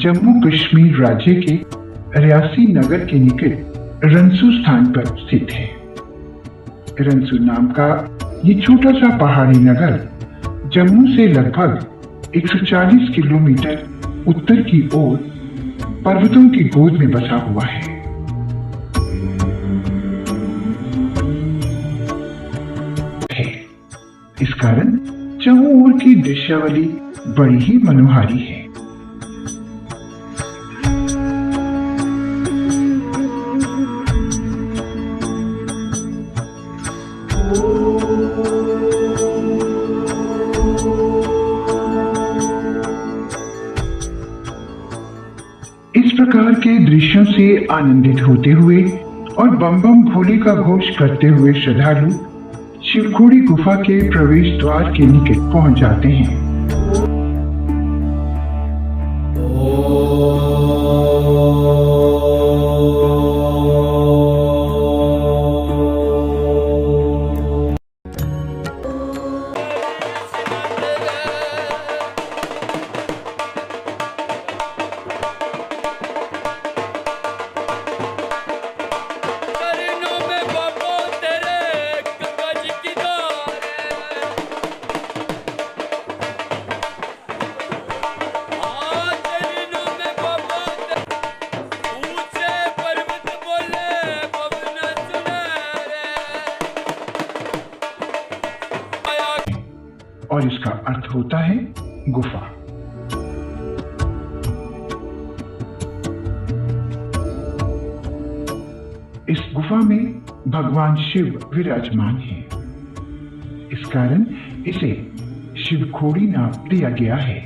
जम्मू कश्मीर राज्य के रियासी नगर के निकट रनसू स्थान पर स्थित है। रनसू नाम का ये छोटा सा पहाड़ी नगर जम्मू से लगभग 140 किलोमीटर उत्तर की ओर पर्वतों की गोद में बसा हुआ है। इस कारण चारों ओर की दृश्यावली बड़ी ही मनोहारी है। इस प्रकार के दृश्यों से आनंदित होते हुए और बम बम भोले का घोष करते हुए श्रद्धालु शिवखोड़ी गुफा के प्रवेश द्वार के निकट पहुंच जाते हैं। और इसका अर्थ होता है गुफा। इस गुफा में भगवान शिव विराजमान है। इस कारण इसे शिवखोड़ी नाम दिया गया है।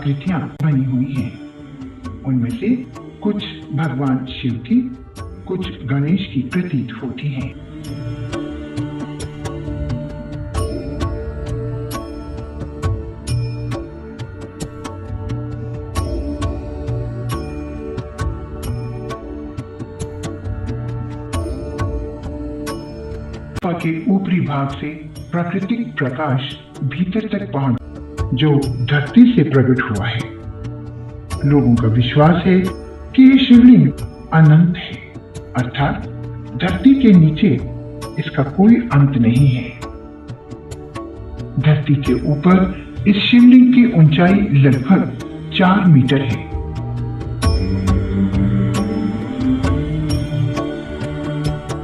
आकृतियां बनी हुई हैं। उनमें से कुछ भगवान शिव की, कुछ गणेश की प्रतीत होती हैं। गुफा के ऊपरी भाग से प्राकृतिक प्रकाश भीतर तक पहुंच, जो धरती से प्रकट हुआ है। लोगों का विश्वास है कि ये शिवलिंग अनंत है, अर्थात धरती के नीचे इसका कोई अंत नहीं है। धरती के ऊपर इस शिवलिंग की ऊंचाई लगभग 4 मीटर है।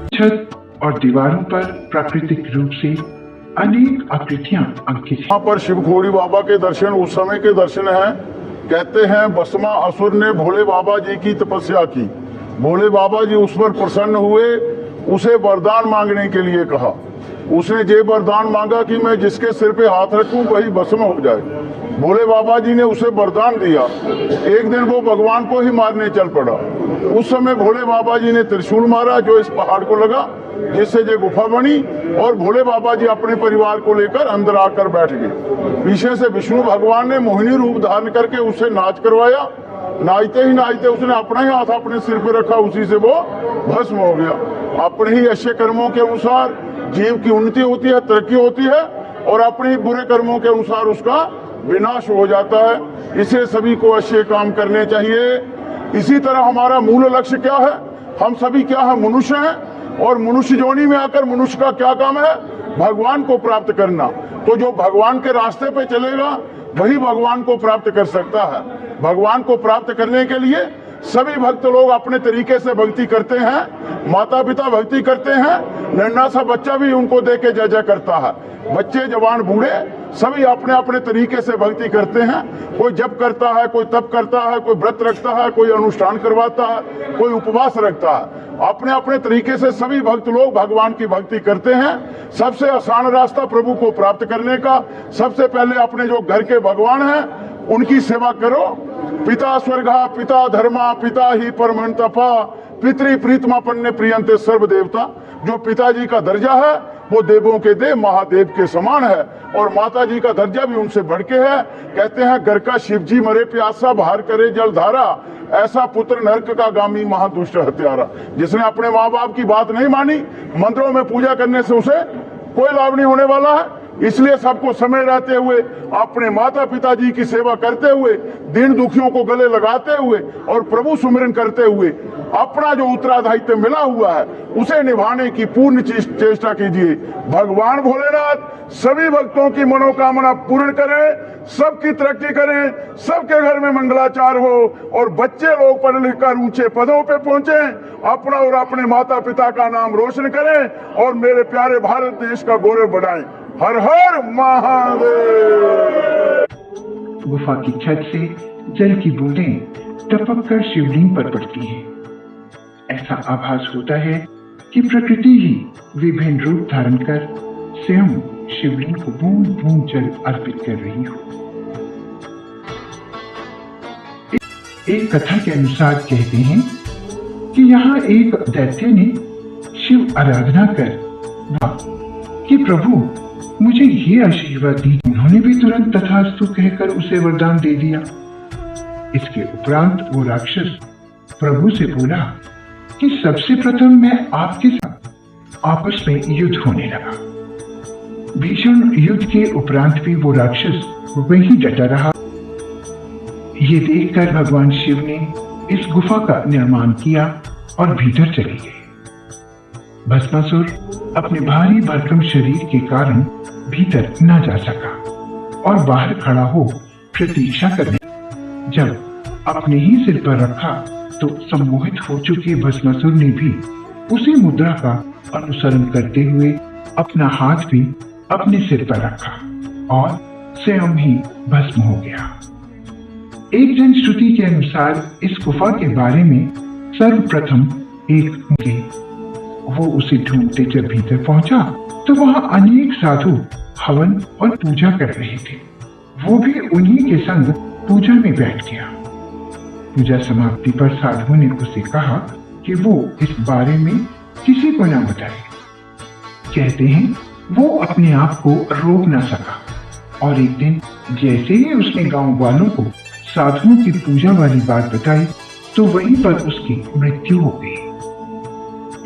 छत और दीवारों पर प्राकृतिक रूप से अनेक आकृतियां अंकित हैं। यहाँ पर शिव खोड़ी बाबा के दर्शन उस समय के दर्शन हैं। कहते हैं बसमा असुर ने भोले बाबा जी की तपस्या की। भोले बाबा जी उस पर प्रसन्न हुए, उसे वरदान मांगने के लिए कहा। उसने ये वरदान मांगा कि मैं जिसके सिर पे हाथ रखूं वही भस्म हो जाए। भोले बाबा जी ने उसे वरदान दिया। एक दिन वो भगवान को ही मारने चल पड़ा। उस समय भोले बाबा जी ने त्रिशूल मारा जो इस पहाड़ को लगा, जिससे ये गुफा बनी, और भोले बाबा जी अपने परिवार को लेकर अंदर आकर बैठ गए। पीछे से विष्णु भगवान ने मोहिनी रूप धारण करके उसे नाच करवाया। नाचते ही नाचते उसने अपना ही हाथ अपने सिर पे रखा, उसी से वो भस्म हो गया। अपने ही अच्छे कर्मों के अनुसार जीव की उन्नति होती है, तरक्की होती है, और अपने ही बुरे कर्मों के अनुसार उसका विनाश हो जाता है। इसे सभी को अच्छे काम करने चाहिए। इसी तरह हमारा मूल लक्ष्य क्या है? हम सभी क्या है? मनुष्य हैं, और मनुष्य जोनी में आकर मनुष्य का क्या काम है? भगवान को प्राप्त करना। तो जो भगवान के रास्ते पे चलेगा वही भगवान को प्राप्त कर सकता है। भगवान को प्राप्त करने के लिए सभी भक्त लोग अपने तरीके से भक्ति करते हैं। माता पिता भक्ति करते हैं, नन्हा सा बच्चा भी उनको देख के जय जय करता है। बच्चे जवान बूढ़े सभी अपने अपने तरीके से भक्ति करते हैं। कोई जप करता है, कोई तप करता है, कोई व्रत रखता है, कोई अनुष्ठान करवाता है, कोई उपवास रखता है। अपने अपने तरीके से सभी भक्त लोग भगवान की भक्ति करते हैं। सबसे आसान रास्ता प्रभु को प्राप्त करने का, सबसे पहले अपने जो घर के भगवान हैं उनकी सेवा करो। पिता स्वर्गा पिता धर्मा पिता ही परमं तपा पितृ प्रीतमापन्ने प्रियंते सर्व देवता। जो पिताजी का दर्जा है वो देवों के देव महादेव के समान है, और माता जी का दर्जा भी उनसे बढ़ के है। कहते हैं घर का शिव जी मरे प्यासा बाहर करे जलधारा, ऐसा पुत्र नरक का गामी महादुष्ट हत्यारा। जिसने अपने माँ बाप की बात नहीं मानी, मंदिरों में पूजा करने से उसे कोई लाभ नहीं होने वाला है। इसलिए सबको समय रहते हुए अपने माता पिता जी की सेवा करते हुए, दीन दुखियों को गले लगाते हुए और प्रभु सुमिरन करते हुए अपना जो उत्तरादायित्व मिला हुआ है उसे निभाने की पूर्ण चेष्टा कीजिए। भगवान भोलेनाथ सभी भक्तों की मनोकामना पूर्ण करें, सबकी तरक्की करें, सबके घर में मंगलाचार हो, और बच्चे लोग पढ़ लिख कर ऊंचे पदों पे पहुंचे, अपना और अपने माता पिता का नाम रोशन करें, और मेरे प्यारे भारत देश का गौरव बढ़ाएं। हर हर महादेव। गुफा की छत से जल की बूंदें टपक कर शिवलिंग पर पड़ती हैं। ऐसा आभास होता है कि प्रकृति ही विभिन्न रूप धारण कर स्वयं शिवलिंग को बूंद बूंद जल अर्पित कर रही हो। एक कथा के अनुसार कहते हैं कि यहाँ एक दैत्य ने शिव आराधना कर कि प्रभु मुझे ये आशीर्वाद दी। उन्होंने भी तुरंत तथास्तु कहकर उसे वरदान दे दिया। इसके उपरांत वो राक्षस प्रभु से बोला कि सबसे प्रथम मैं आपके साथ आपस में युद्ध होने लगा। भीषण युद्ध के उपरांत भी वो राक्षस वहीं डटा रहा। ये देखकर भगवान शिव ने इस गुफा का निर्माण किया और भीतर चले गए। भस्मासुर अपने भारी भरकम शरीर के कारण भीतर न जा सका और बाहर खड़ा हो प्रतीक्षा करने। जब अपने ही सिर पर रखा तो सम्मोहित हो चुके भस्मासुर ने भी उसी मुद्रा का अनुसरण करते हुए अपना हाथ भी अपने सिर पर रखा और स्वयं ही भस्म हो गया। एक जन श्रुति के अनुसार इस गुफा के बारे में सर्वप्रथम एक मुनि, वो उसे ढूंढते जब भीतर पहुंचा तो वहां अनेक साधु हवन और पूजा कर रहे थे। वो भी उन्हीं के संग पूजा में बैठ गया। पूजा समाप्ति पर साधु ने उसे कहा कि वो इस बारे में किसी को न बताए। कहते हैं वो अपने आप को रोक न सका और एक दिन जैसे ही उसने गांव वालों को साधुओं की पूजा वाली बात बताई तो वहीं पर उसकी मृत्यु हो गई।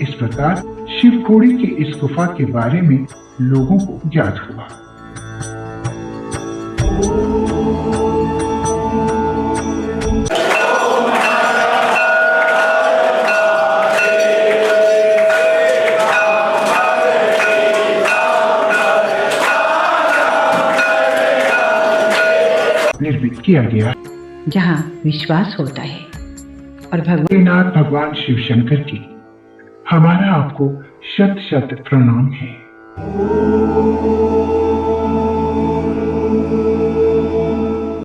इस प्रकार शिवखोड़ी की इस गुफा के बारे में लोगों को ज्ञात हुआ। निर्मित किया गया जहाँ विश्वास होता है और भगवान भगवान शिव शंकर की हमारा आपको शत शत प्रणाम है।